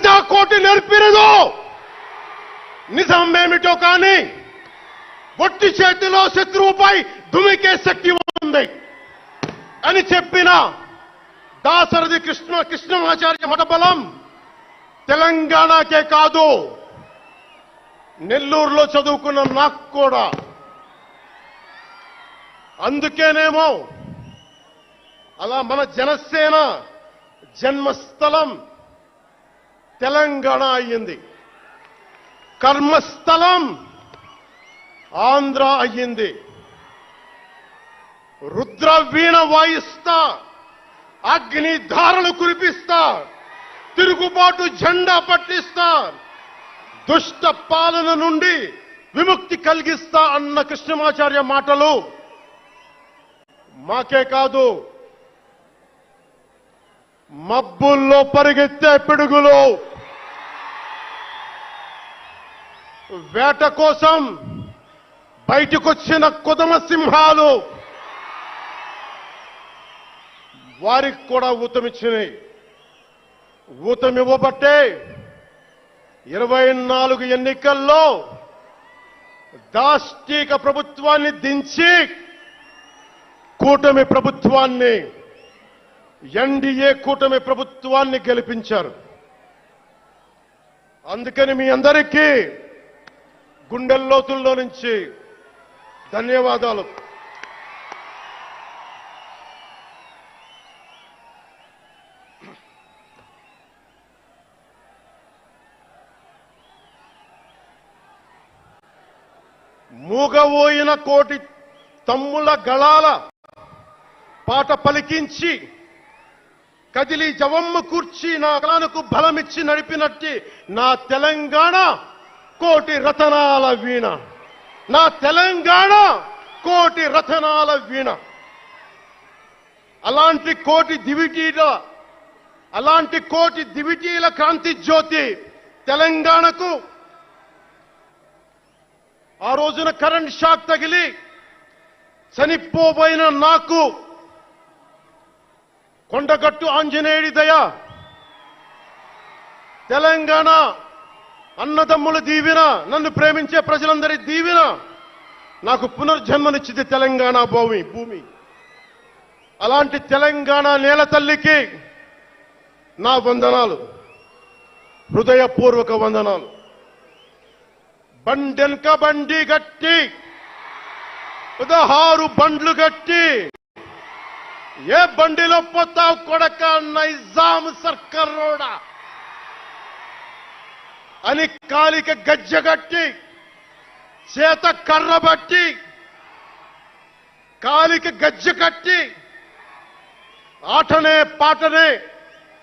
ప్రజాకోటి నేర్పినదో నిజమేమిటో కానీ ఒట్టి చేతిలో శత్రువుపై దుమికే శక్తి ఉంది అని చెప్పిన దాశరథి కృష్ణమాచార్య మఠబలం తెలంగాణకే కాదు, నెల్లూరులో చదువుకున్న నాకు కూడా. అందుకేనేమో అలా మన జనసేన జన్మస్థలం తెలంగాణ అయ్యింది, కర్మస్థలం ఆంధ్ర అయ్యింది. రుద్ర వీణ వాయిస్తా, అగ్ని ధారలు కురిపిస్తా, తిరుగుబాటు జెండా పట్టిస్తా, దుష్ట పాలన నుండి విముక్తి కలిగిస్తా అన్న కృష్ణమాచార్య మాటలు మాకే కాదు, మబ్బుల్లో పరిగెత్తే పిడుగులు, వేట కోసం బయటకొచ్చిన కొదమ సింహాలు వారికి కూడా ఊతమిచ్చినాయి. ఊతమివ్వబట్టే 24 ఎన్నికల్లో దాష్టీక ప్రభుత్వాన్ని దించి కూటమి ప్రభుత్వాన్ని, ఎన్డీఏ కూటమి ప్రభుత్వాన్ని గెలిపించారు. అందుకని మీ అందరికీ గుండెల్లోతుల్లో నుంచి ధన్యవాదాలు. మూగబోయిన కోటి తమ్ముల గళాల పాట పలికించి కదిలి జవమ్మ కూర్చి నా కళకు బలమిచ్చి నడిపినట్టి నా తెలంగాణ కోటి రతనాల వీణ, నా తెలంగాణ కోటి రతనాల వీణ. అలాంటి కోటి దివిటీల క్రాంతి జ్యోతి తెలంగాణకు ఆ రోజున కరెంట్ షాక్ తగిలి చనిపోబోయిన నాకు కొండగట్టు ఆంజనేయుడి దయ, తెలంగాణ అన్నదమ్ముల దీవెన, నన్ను ప్రేమించే ప్రజలందరి దీవెన నాకు పునర్జన్మనిచ్చింది తెలంగాణ భూమి. అలాంటి తెలంగాణ నేల తల్లికి నా వందనాలు, హృదయపూర్వక వందనాలు. బండెన్క బండి గట్టి 16 బండ్లు గట్టి ఏ బండిలో పోతావు కొడక నైజాం సర్కారోడా అని కాలిక గజ్జగట్టి, చేత కర్ర బట్టి కాలిక గజ్జ కట్టి ఆటనే పాటనే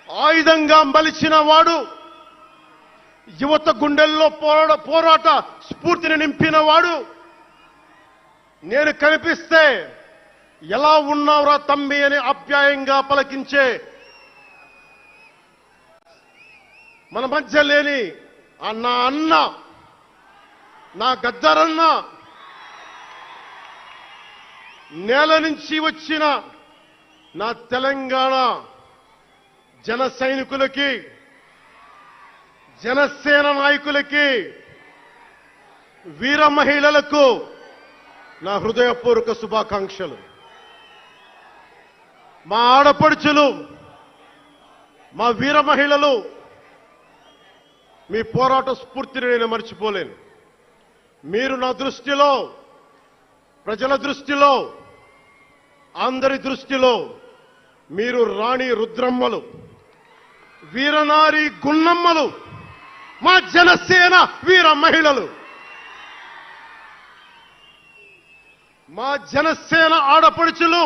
ఆయుధంగా మలిచిన వాడు, యువత గుండెల్లో పోరాట స్ఫూర్తిని నింపిన వాడు, నేను కనిపిస్తే ఎలా ఉన్నావురా తమ్మి అని ఆప్యాయంగా పలకించే మన మధ్య లేని నా అన్న, నా గద్దరన్న, నేల నుంచి వచ్చిన నా తెలంగాణ జన సైనికులకి, జనసేన నాయకులకి, వీర మహిళలకు నా హృదయపూర్వక శుభాకాంక్షలు. మా ఆడపడుచులు, మా వీర మహిళలు, మీ పోరాట స్ఫూర్తిని నేను మర్చిపోలేను. మీరు నా దృష్టిలో, ప్రజల దృష్టిలో, అందరి దృష్టిలో మీరు రాణి రుద్రమ్మలు, వీరనారి గున్నమ్మలు, మా జనసేన వీర మహిళలు. మా జనసేన ఆడపడుచులు